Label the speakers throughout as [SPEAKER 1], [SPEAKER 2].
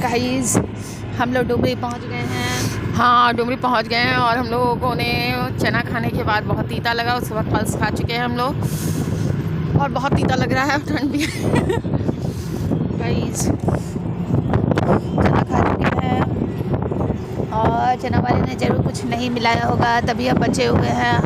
[SPEAKER 1] Guys हम लोग डुमरी पहुंच गए हैं।
[SPEAKER 2] हाँ, डुमरी पहुंच गए हैं और हम लोगों ने चना खाने के बाद बहुत तीता लगा। उसके बाद पल्स खा चुके हैं हम लोग और बहुत तीता लग रहा है, ठंड भी
[SPEAKER 1] गाइस चना खा चुके हैं और चना वाले ने ज़रूर कुछ नहीं मिलाया होगा, तभी अब बचे हुए हैं।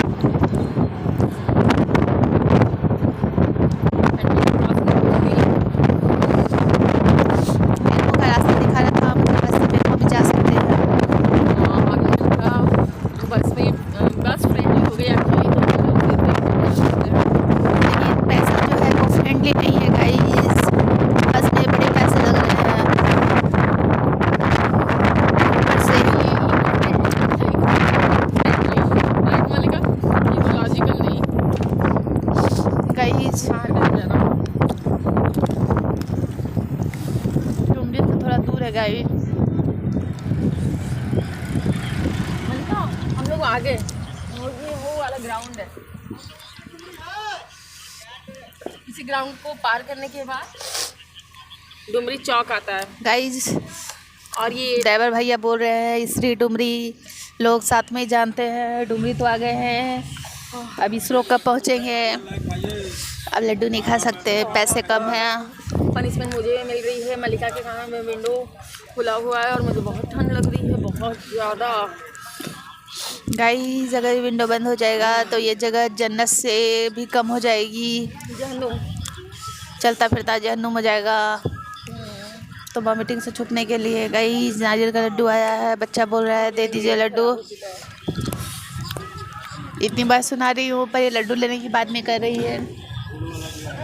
[SPEAKER 1] डुमरी से थोड़ा दूर है गाइस।
[SPEAKER 2] हम लोग आगे वो वाला ग्राउंड है। इसी ग्राउंड को पार करने के बाद डुमरी चौक आता है
[SPEAKER 1] गाइस।
[SPEAKER 2] और ये
[SPEAKER 1] ड्राइवर भैया बोल रहे हैं इसरी डुमरी लोग साथ में ही जानते हैं। डुमरी तो आ गए हैं, अब इसरो कब पहुँचेंगे। अब लड्डू नहीं खा सकते, पैसे कम हैं।
[SPEAKER 2] पनिशमेंट मुझे मिल रही है। मलिका के खाना में विंडो खुला हुआ है और मुझे बहुत ठंड लग रही है, बहुत ज़्यादा।
[SPEAKER 1] गाइस अगर विंडो बंद हो जाएगा तो ये जगह जन्नत से भी कम हो जाएगी।
[SPEAKER 2] जहन्नुम,
[SPEAKER 1] चलता फिरता जहन्नुम हो जाएगा। तो वॉमिटिंग से छुपने के लिए गाइस नारियल का लड्डू आया है। बच्चा बोल रहा है दे दीजिए लड्डू। इतनी बार सुना रही हूँ पर ये लड्डू लेने की बात नहीं कर रही है।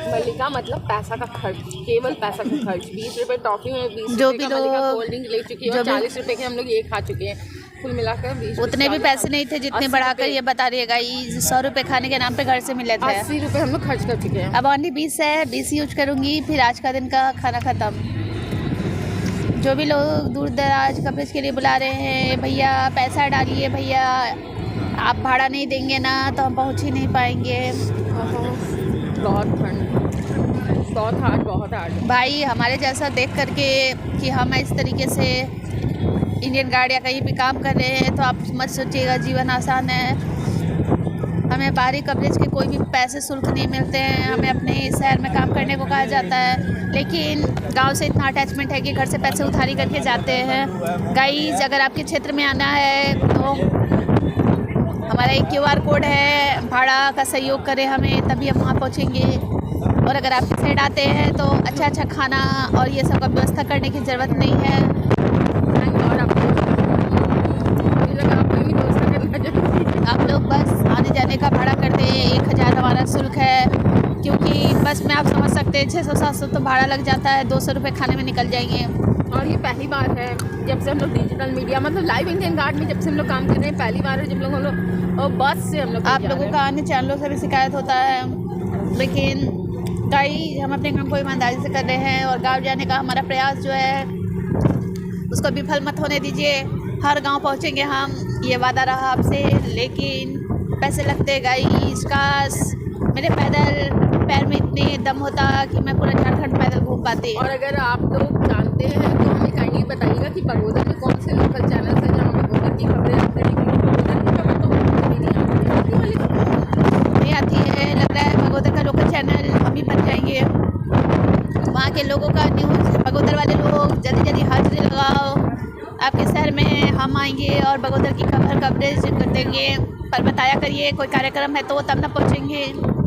[SPEAKER 2] मलिका मतलब पैसा का खर्च, केवल पैसा का खर्च। 20 रुपये टॉफी में 20
[SPEAKER 1] जो
[SPEAKER 2] रुपये
[SPEAKER 1] भी
[SPEAKER 2] का मलिका
[SPEAKER 1] लोग
[SPEAKER 2] कोल्ड ड्रिंक ले चुकी है और 40 रुपये के हम लोग ये खा चुके हैं। कुल मिलाकर 20
[SPEAKER 1] उतने भी पैसे नहीं थे जितने बढ़ाकर ये बता रही है गाइस। 100 रुपये खाने के नाम पे घर से मिले थे।
[SPEAKER 2] 80 रुपये हम लोग खर्च कर चुके हैं।
[SPEAKER 1] अब ओनली 20 है, 20 यूज करूँगी, फिर आज का दिन का खाना ख़त्म। जो भी लोग दूर दराज कवरेज के लिए बुला रहे हैं, भैया पैसा डालिए भैया, आप भाड़ा नहीं देंगे ना तो हम पहुँच ही नहीं पाएंगे।
[SPEAKER 2] बहुत ठंड, बहुत हार्ड
[SPEAKER 1] भाई हमारे जैसा देख करके कि हम इस तरीके से इंडियन गार्ड या कहीं भी काम कर रहे हैं तो आप मत सोचिएगा जीवन आसान है। हमें बाहरी कवरेज के कोई भी पैसे शुल्क नहीं मिलते हैं। हमें अपने शहर में काम करने को कहा जाता है, लेकिन गांव से इतना अटैचमेंट है कि घर से पैसे उधारी करके जाते हैं। गाइस अगर आपके क्षेत्र में आना है तो हमारा एक QR कोड है, भाड़ा का सहयोग करें हमें, तभी हम वहाँ पहुँचेंगे। और अगर आपके साइड आते हैं तो अच्छा खाना और ये सब का व्यवस्था करने की ज़रूरत नहीं है। आप लोग बस आने जाने का भाड़ा करते हैं, 1000 हमारा शुल्क है, क्योंकि बस में आप समझ सकते हैं 600-700 तो भाड़ा लग जाता है, 200 रुपये खाने में निकल जाएंगे।
[SPEAKER 2] और ये पहली बार है जब से हम लोग डिजिटल मीडिया मतलब लाइव इंडियन गार्ड में जब से हम लोग काम कर रहे हैं, पहली बार है जब हम लोग और बस से हम लोग।
[SPEAKER 1] आप लोगों का अन्य चैनलों से भी शिकायत होता है, लेकिन गाइस हम अपने काम को ईमानदारी से कर रहे हैं और गाँव जाने का हमारा प्रयास जो है उसको विफल मत होने दीजिए। हर गांव पहुंचेंगे हम, ये वादा रहा आपसे, लेकिन पैसे लगते गाइस। काश मेरे पैर में इतने दम होता कि मैं पूरा झारखंड पैदल घूम पाती।
[SPEAKER 2] और अगर आप लोग जानते हैं तो हमें काइंडली बताइएगा कि बगोदर में कौन से लोकल चैनल हैं जहाँ बगोदर की खबरें आती हैं। बगोदर की खबर तो कभी नहीं
[SPEAKER 1] आती है। लग रहा है बगोदर का लोकल चैनल हम भी बन जाएंगे। वहाँ के लोगों का न्यूज़, बगोदर वाले लोग जल्दी जल्दी हाजिरी लगाओ, आपके शहर में हम आएंगे और बगोदर की कवरेज कर देंगे। पर बताया करिए कोई कार्यक्रम है तो तब ना पहुँचेंगे।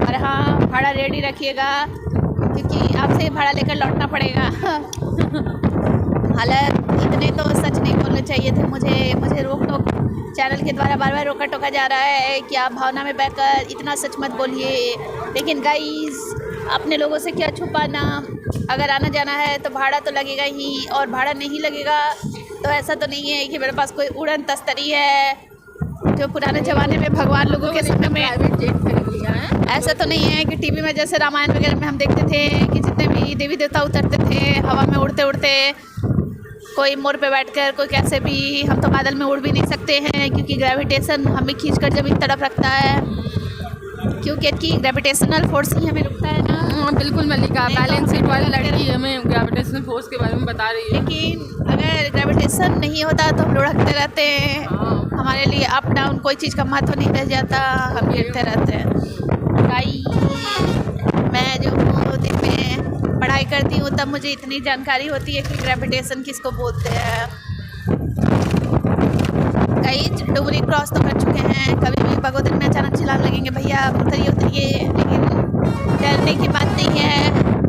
[SPEAKER 1] और हाँ, भाड़ा रेडी रखिएगा क्योंकि आपसे भाड़ा लेकर लौटना पड़ेगा। हालांकि इतने तो सच नहीं बोलने चाहिए थे। मुझे रोक टोक चैनल के द्वारा बार बार रोका टोका जा रहा है कि आप भावना में बहकर इतना सच मत बोलिए, लेकिन गाइस अपने लोगों से क्या छुपाना। अगर आना जाना है तो भाड़ा तो लगेगा ही, और भाड़ा नहीं लगेगा तो ऐसा तो नहीं है कि मेरे पास कोई उड़न तस्तरी है जो पुराने ज़माने में भगवान लोगों के समय में
[SPEAKER 2] प्राइवेट जेट खरीद लिया है।
[SPEAKER 1] ऐसा तो नहीं है कि टीवी में जैसे रामायण वगैरह में हम देखते थे कि जितने भी देवी देवता उतरते थे हवा में उड़ते उड़ते, कोई मोर पे बैठकर, कोई कैसे भी। हम तो बादल में उड़ भी नहीं सकते हैं क्योंकि ग्रेविटेशन हमें खींचकर जमीन तरफ रखता है। क्योंकि की ग्रेविटेशनल फोर्स ही हमें रुकता है ना।
[SPEAKER 2] बिल्कुल मल्लिका,
[SPEAKER 1] नहीं तो
[SPEAKER 2] बैलेंस शीट वाली
[SPEAKER 1] हम
[SPEAKER 2] लड़की हमें ग्रेविटेशनल फोर्स के बारे में बता रही है।
[SPEAKER 1] लेकिन अगर ग्रेविटेशन नहीं होता तो हम लुढ़कते रहते हैं, हमारे लिए अप डाउन कोई चीज़ का महत्व नहीं रह जाता, हम गिरते रहते हैं। मैं जो दिन में पढ़ाई करती हूँ तब मुझे इतनी जानकारी होती है कि ग्रेविटेशन किसको बोलते हैं। कई डुबरी क्रॉस तो कर चुके हैं, कभी भी बगोदर में अचानक छलांग लगेंगे, भैया उतरिए उतरिए, लेकिन डरने की बात नहीं है।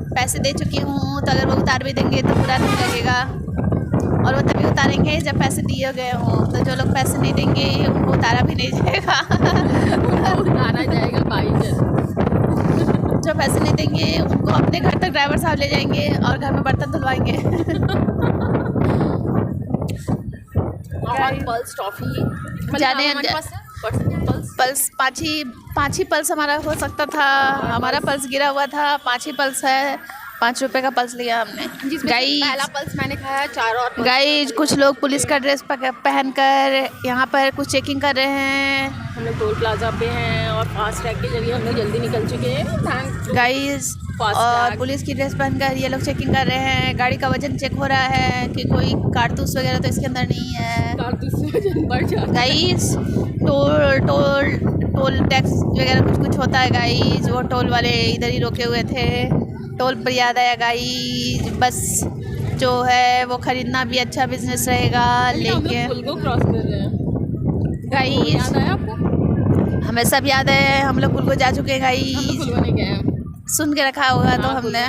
[SPEAKER 1] पैसे दे चुकी हूँ तो अगर वो उतार भी देंगे तो बुरा नहीं लगेगा, और वो तभी उतारेंगे जब पैसे दिए गए हों। तो जो लोग पैसे नहीं देंगे उनको उतारा भी नहीं जाएगा।
[SPEAKER 2] उतारा जाएगा भाई।
[SPEAKER 1] जो पैसे नहीं देंगे उनको अपने घर तक ड्राइवर साहब ले जाएंगे और घर में बर्तन धुलवाएंगे।
[SPEAKER 2] और पल्स टॉफी
[SPEAKER 1] जाने
[SPEAKER 2] पल्स
[SPEAKER 1] 5 ही पल्स हमारा हो सकता था। हमारा पल्स गिरा हुआ था, 5 ही पल्स है, 5 रुपए का पल्स लिया हमने।
[SPEAKER 2] गाइस पहला पल्स मैंने खाया, 4 और
[SPEAKER 1] गाइस कुछ लोग पुलिस का ड्रेस पहनकर यहाँ पर कुछ चेकिंग कर रहे हैं।
[SPEAKER 2] हम लोग टोल प्लाजा पे हैं और फास्ट टैग के जरिए हम लोग जल्दी निकल चुके हैं।
[SPEAKER 1] गाइस और पुलिस की ड्रेस पहनकर ये लोग चेकिंग कर रहे हैं। गाड़ी का वजन चेक हो रहा है कि कोई कारतूस वगैरह तो इसके अंदर नहीं है।
[SPEAKER 2] कारतूस वजन बढ़ जाता है।
[SPEAKER 1] गाइस टोल टैक्स वगैरह कुछ होता है गाइस, वो टोल वाले इधर ही रोके हुए थे। टोल पर याद आया गाइस, बस जो है वो खरीदना भी अच्छा बिजनेस रहेगा। लेकिन
[SPEAKER 2] पुल को क्रॉस कर रहे हैं
[SPEAKER 1] गाइस,
[SPEAKER 2] याद आया आपको?
[SPEAKER 1] हमें सब याद है, हम लोग पुल को जा चुके हैं गाइस। सुन के रखा होगा तो हमने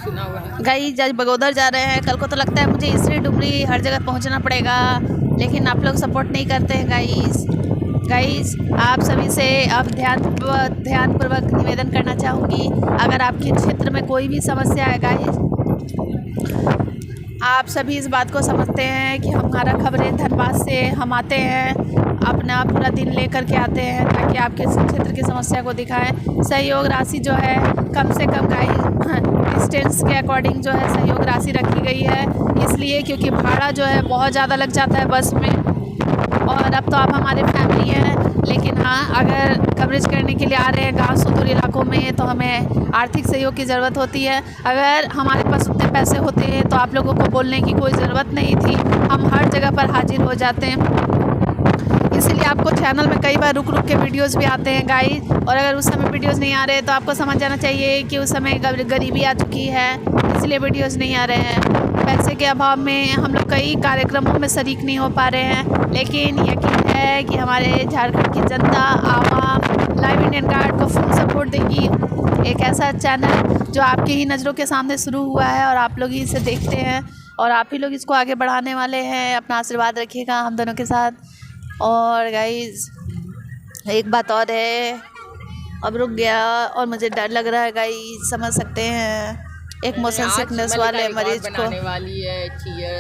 [SPEAKER 2] सुना हुआ।
[SPEAKER 1] गाइस आज बगोदर जा रहे हैं, कल को तो लगता है मुझे इसरी डुमरी हर जगह पहुंचना पड़ेगा, लेकिन आप लोग सपोर्ट नहीं करते हैं गाइस। आप सभी से अब ध्यानपूर्वक निवेदन करना चाहूँगी, अगर आपके क्षेत्र में कोई भी समस्या है गाइस, आप सभी इस बात को समझते हैं कि हमारा खबरें धनबाद से हम आते हैं, अपना पूरा दिन लेकर के आते हैं ताकि आपके क्षेत्र की समस्या को दिखाएं। सहयोग राशि जो है कम से कम डिस्टेंस के अकॉर्डिंग जो है सहयोग राशि रखी गई है, इसलिए क्योंकि भाड़ा जो है बहुत ज़्यादा लग जाता है बस में। और अब तो आप हमारे फैमिली हैं, लेकिन हाँ अगर कवरेज करने के लिए आ रहे हैं गांव सुदूर इलाकों में तो हमें आर्थिक सहयोग की ज़रूरत होती है। अगर हमारे पास उतने पैसे होते हैं तो आप लोगों को बोलने की कोई ज़रूरत नहीं थी, हम हर जगह पर हाजिर हो जाते हैं। इसीलिए आपको चैनल में कई बार रुक के वीडियोस भी आते हैं गाइस, और अगर उस समय वीडियोस नहीं आ रहे तो आपको समझ जाना चाहिए कि उस समय गरीबी आ चुकी है, इसलिए वीडियोस नहीं आ रहे हैं। पैसे के अभाव में हम लोग कई कार्यक्रमों में शरीक नहीं हो पा रहे हैं, लेकिन यकीन है कि हमारे झारखंड की जनता आवाम लाइव इंडियन गार्ड को फुल सपोर्ट देगी। एक ऐसा चैनल जो आपके ही नज़रों के सामने शुरू हुआ है और आप लोग ही इसे देखते हैं और आप ही लोग इसको आगे बढ़ाने वाले हैं। अपना आशीर्वाद रखिएगा हम दोनों के साथ। और गाइस एक बात और है, अब रुक गया और मुझे डर लग रहा है गाइस, समझ सकते हैं एक मोशन सिकनेस वाले मरीज को।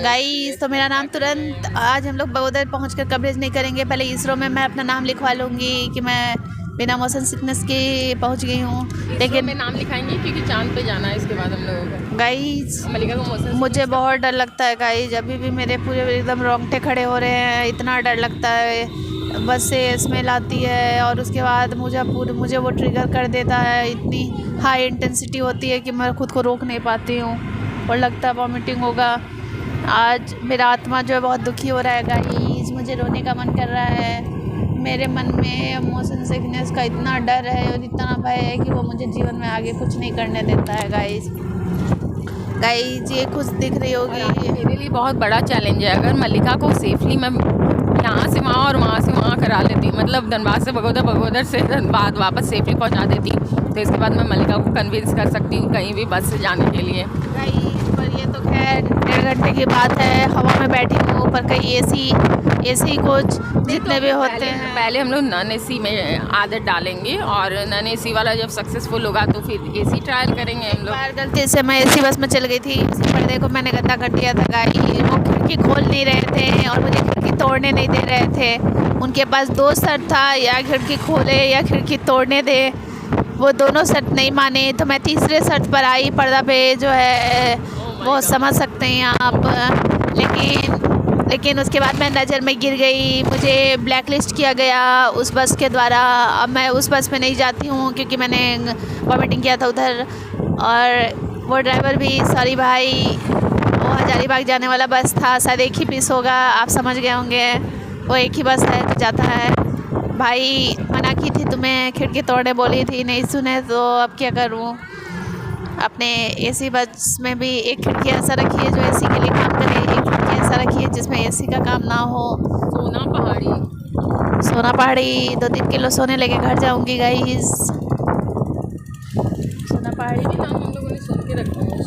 [SPEAKER 1] गाइस तो मेरा नाम तुरंत आज हम लोग बगोदर पहुंचकर कवरेज नहीं करेंगे, पहले इसरो में मैं अपना नाम लिखवा लूँगी कि मैं बिना मोशन सिकनेस के पहुंच गई हूँ। लेकिन
[SPEAKER 2] मैं नाम लिखाएंगे क्योंकि चांद पे जाना है इसके बाद हम लोगों को।
[SPEAKER 1] गाइस
[SPEAKER 2] मल्लिका को मोशन
[SPEAKER 1] मुझे बहुत डर लगता है गाइस, अभी भी मेरे पूरे एकदम रोंगटे खड़े हो रहे हैं, इतना डर लगता है। बस से स्मेल आती है और उसके बाद मुझे वो ट्रिगर कर देता है, इतनी हाई इंटेंसिटी होती है कि मैं खुद को रोक नहीं पाती हूँ और लगता है वॉमिटिंग होगा। आज मेरा आत्मा जो है बहुत दुखी हो रहा है गाइस, मुझे रोने का मन कर रहा है। मेरे मन में मोशन सिकनेस का इतना डर है और इतना भय है कि वो मुझे जीवन में आगे कुछ नहीं करने देता है गाइस। ये खुश दिख रही होगी,
[SPEAKER 2] मेरे लिए बहुत बड़ा चैलेंज है। अगर मल्लिका को सेफली मैं यहाँ से वहाँ और वहाँ से वहाँ करा लेती, मतलब धनबाद से बगोदर से धनबाद वापस सेफली पहुँचा देती, तो इसके बाद मैं मल्लिका को कन्विंस कर सकती हूँ कहीं भी बस से जाने के लिए।
[SPEAKER 1] पर ये तो खैर 1.5 घंटे की बात है, हवा में बैठी हूँ, पर कहीं एसी कोच जितने भी होते हैं
[SPEAKER 2] पहले हम लोग नॉन एसी में आदत डालेंगे और नॉन एसी वाला जब सक्सेसफुल होगा तो फिर एसी ट्रायल करेंगे हम लोग।
[SPEAKER 1] गलती से मैं एसी बस में चल गई थी, उसी पर्दे को मैंने गंदा कर दिया था गाइस। वो खिड़की खोल नहीं रहे थे और मुझे खिड़की तोड़ने नहीं दे रहे थे। उनके पास 2 शर्त था, या खिड़की खोले या खिड़की तोड़ने दे। वो दोनों शर्त नहीं माने तो मैं तीसरे शर्त पर आई। पर्दा पे जो है वो समझ सकते हैं आप, लेकिन उसके बाद मैं नज़र में गिर गई, मुझे ब्लैक लिस्ट किया गया उस बस के द्वारा। अब मैं उस बस में नहीं जाती हूँ क्योंकि मैंने वॉमिटिंग किया था उधर। और वो ड्राइवर भी, सॉरी भाई, वो हजारीबाग जाने वाला बस था, शायद एक ही पीस होगा, आप समझ गए होंगे, वो एक ही बस है तो जाता है। भाई मना की थी तुम्हें, खिड़की तोड़ने बोली थी, नहीं सुने तो अब क्या करूँ। अपने एसी बस में भी एक खिड़की ऐसा रखिए जो एसी के लिए काम करे, एक खिड़की ऐसा रखिए जिसमें एसी का काम ना हो। सोना पहाड़ी 2-3 किलो सोने लेके घर जाऊंगी गाइस। सोना पहाड़ी
[SPEAKER 2] भी नाम हम लोगों ने सुन के रखा है,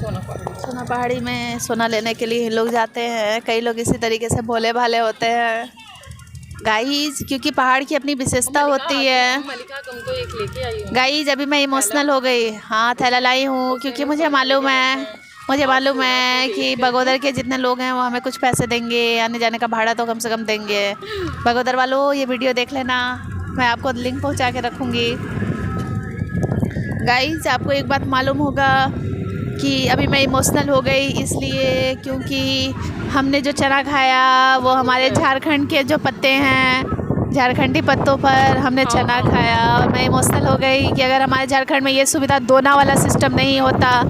[SPEAKER 1] सोना पहाड़ी में सोना लेने के लिए लोग जाते हैं। कई लोग इसी तरीके से भोले भाले होते हैं गाइस, क्योंकि पहाड़ की अपनी विशेषता होती है।
[SPEAKER 2] मलिका तुमको एक लेके आई हूँ
[SPEAKER 1] गाइस अभी मैं इमोशनल हो गई। हाँ थैला लाई हूँ क्योंकि मुझे मालूम है कि बगोदर के जितने लोग हैं वो हमें कुछ पैसे देंगे, आने जाने का भाड़ा तो कम से कम देंगे। बगोदर वालों ये वीडियो देख लेना, मैं आपको लिंक पहुंचा के रखूँगी। गाइस आपको एक बात मालूम होगा कि अभी मैं इमोशनल हो गई इसलिए क्योंकि हमने जो चना खाया वो हमारे झारखंड के जो पत्ते हैं, झारखंडी पत्तों पर हमने चना खाया। और मैं इमोशनल हो गई कि अगर हमारे झारखंड में ये सुविधा दोना वाला सिस्टम नहीं होता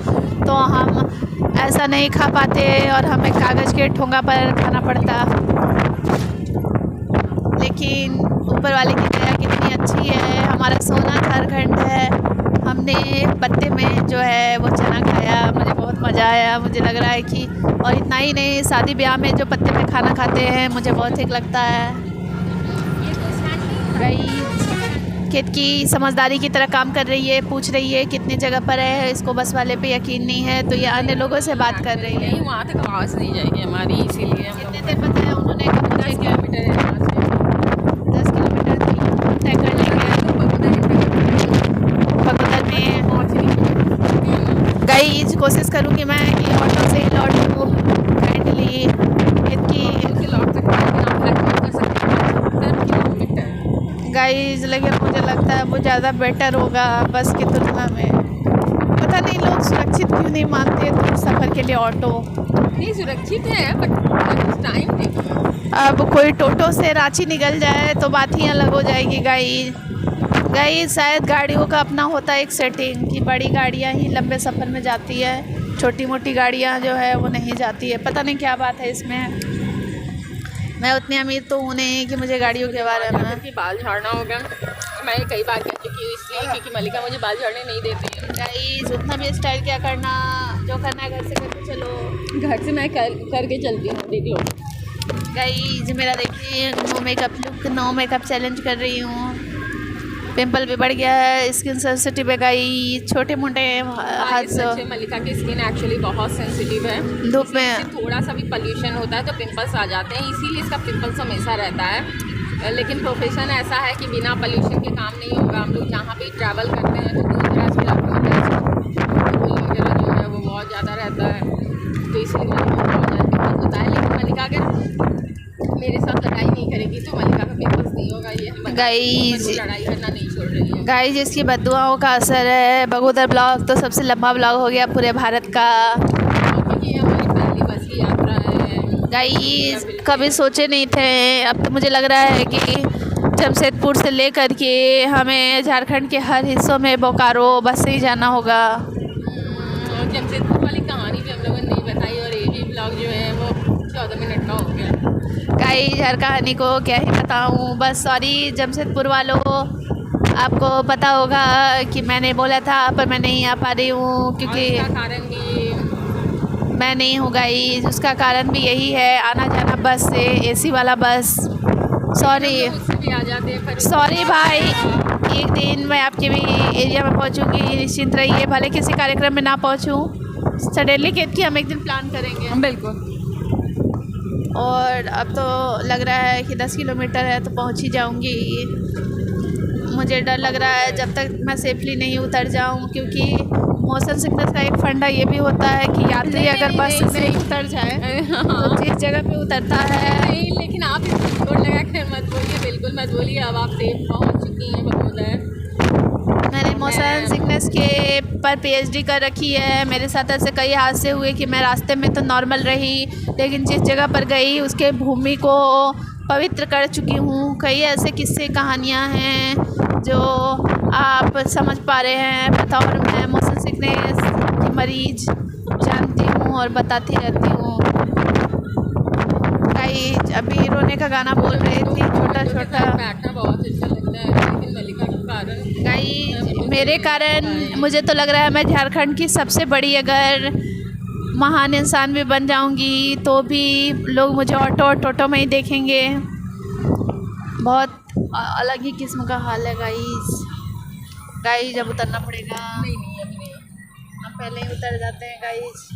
[SPEAKER 1] तो हम ऐसा नहीं खा पाते और हमें कागज़ के ठोंगा पर खाना पड़ता। लेकिन ऊपर वाले की दया कितनी अच्छी है, हमारा सोना झारखंड है, हमने पत्ते में जो है वो चना खाया, मुझे बहुत मज़ा आया। मुझे लग रहा है कि, और इतना ही नहीं, शादी ब्याह में जो पत्ते में खाना खाते हैं मुझे बहुत ठीक लगता है। खेत की समझदारी की तरह काम कर रही है, पूछ रही है कितनी जगह पर है, इसको बस वाले पे यकीन नहीं है तो ये अन्य लोगों से बात कर रही है।
[SPEAKER 2] नहीं वहाँ तक आवाज़ नहीं जाएगी हमारी, इसीलिए
[SPEAKER 1] कितने देर बताया उन्होंने?
[SPEAKER 2] 10 किलोमीटर है यहाँ से।
[SPEAKER 1] 10 किलोमीटर तय कर लेंगे बगोदर में। गाइस कोशिश करूँगी मैं कि ऑटो से ही लौटूँ काइंडली। गाइस लेकिन मुझे लगता है वो ज़्यादा बेटर होगा बस की तुलना में। पता नहीं लोग सुरक्षित क्यों नहीं मानते दूर सफ़र के लिए ऑटो।
[SPEAKER 2] नहीं सुरक्षित है बट टाइम देखो।
[SPEAKER 1] अब कोई टोटो से रांची निकल जाए तो बात ही अलग हो जाएगी गाइस शायद गाड़ियों का अपना होता है एक सेटिंग कि बड़ी गाड़ियाँ ही लंबे सफ़र में जाती है, छोटी मोटी गाड़ियाँ जो है वो नहीं जाती है। पता नहीं क्या बात है इसमें, मैं उतनी अमीर तो हूँ नहीं कि मुझे गाड़ियों के बारे में।
[SPEAKER 2] बाल झाड़ना होगा, मैं कई बार कह चुकी हूँ इसलिए क्योंकि मलिका मुझे बाल झाड़ने नहीं देती है।
[SPEAKER 1] गाइस उतना भी स्टाइल क्या करना, जो करना है घर से करके चलो।
[SPEAKER 2] घर से मैं करके चलती हूँ, देख लो।
[SPEAKER 1] गाइस मेरा देखिए no makeup look, no makeup challenge कर रही हूँ। पिंपल भी बढ़ गया है, स्किन सेंसिटिव है गाइस, छोटे मोटे हाथ से।
[SPEAKER 2] मलिका की स्किन एक्चुअली बहुत सेंसिटिव है,
[SPEAKER 1] धूप में
[SPEAKER 2] थोड़ा सा भी पोल्यूशन होता है तो पिंपल्स आ जाते हैं, इसीलिए इसका पिंपल्स हमेशा रहता है। लेकिन प्रोफेशन ऐसा है कि बिना पोल्यूशन के काम नहीं होगा। हम लोग जहाँ भी ट्रैवल करते हैं तो दूर दराज के इलाकों में धूल वगैरह जो है वो बहुत ज़्यादा रहता है, तो इसलिए मलिका को बहुत ज़्यादा पिंपल्स होता है। लेकिन मलिका अगर मेरे साथ लड़ाई नहीं करेगी तो मलिका का पिंपल्स नहीं होगा। ये
[SPEAKER 1] गाइस
[SPEAKER 2] लड़ाई करना नहीं छोड़ रही है।
[SPEAKER 1] गाइस इसकी बद्दुआओं का असर है। बगोदर ब्लॉग तो सबसे लंबा ब्लॉग हो गया पूरे भारत का,
[SPEAKER 2] क्योंकि ये हमारी पहली बस की यात्रा है।
[SPEAKER 1] गाइस कभी सोचे नहीं थे, अब तो मुझे लग रहा है कि जमशेदपुर से लेकर के हमें झारखंड के हर हिस्सों में बोकारो बस से ही जाना होगा।
[SPEAKER 2] जमशेदपुर वाली कहानी भी हम लोगों ने नहीं बताई और ये भी ब्लॉग जो है वो 14 मिनट का हो गया।
[SPEAKER 1] गाइस हर कहानी को क्या ही बताऊँ, बस सॉरी जमशेदपुर वालों, आपको पता होगा कि मैंने बोला था पर मैं नहीं आ पा रही हूँ क्योंकि
[SPEAKER 2] कारण भी
[SPEAKER 1] मैं नहीं हूँ गाइस। उसका कारण भी यही है, आना जाना बस से, एसी वाला बस। सॉरी भाई, एक दिन मैं आपके भी एरिया में पहुँचूँगी, निश्चिंत रहिए। भले किसी कार्यक्रम में ना पहुँचूँ, सडनली कहती कि हम एक दिन प्लान करेंगे।
[SPEAKER 2] बिल्कुल।
[SPEAKER 1] और अब तो लग रहा है कि 10 किलोमीटर है तो पहुँच ही जाऊँगी। मुझे डर लग रहा है जब तक मैं सेफली नहीं उतर जाऊँ, क्योंकि मोशन सिकनेस का एक फंडा ये भी होता है कि यात्री अगर बस से उतर जाए तो जिस जगह पे उतरता है।
[SPEAKER 2] लेकिन आप इसको जोर लगा कर मत बोलिए, बिल्कुल मत बोलिए। अब आप सेफ पहुँच चुकी हैं बगोदर।
[SPEAKER 1] मैंने मोशन सिकनेस के पर पीएचडी कर रखी है। मेरे साथ ऐसे कई हादसे हुए कि मैं रास्ते में तो नॉर्मल रही, लेकिन जिस जगह पर गई उसके भूमि को पवित्र कर चुकी हूँ। कई ऐसे किस्से कहानियाँ हैं जो आप समझ पा रहे हैं। बतौर मैं मोशन सिकनेस की मरीज जानती हूँ और बताती रहती हूँ। गाइस अभी रोने का गाना बोल रही थी, छोटा छोटा।
[SPEAKER 2] बैठना बहुत अच्छा लगता है, लेकिन मल्लिका के कारण
[SPEAKER 1] गाइस मेरे कारण मुझे तो लग रहा है मैं झारखंड की सबसे बड़ी अगर महान इंसान भी बन जाऊंगी तो भी लोग मुझे ऑटो और टोटो में ही देखेंगे। बहुत अलग ही किस्म का हाल है गाइस। जब उतरना पड़ेगा।
[SPEAKER 2] नहीं अभी नहीं।
[SPEAKER 1] हम पहले ही उतर जाते हैं गाइस।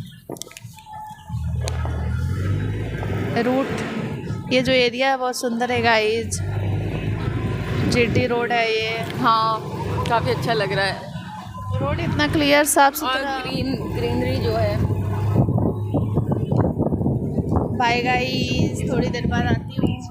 [SPEAKER 1] रूट, ये जो एरिया है बहुत सुंदर है गाइस। जीटी रोड है ये।
[SPEAKER 2] हाँ काफ़ी अच्छा लग रहा है,
[SPEAKER 1] रोड इतना क्लियर साफ
[SPEAKER 2] और
[SPEAKER 1] सुथरा।
[SPEAKER 2] ग्रीनरी जो है।
[SPEAKER 1] बाय गाइस, थोड़ी देर बाद आती हूँ।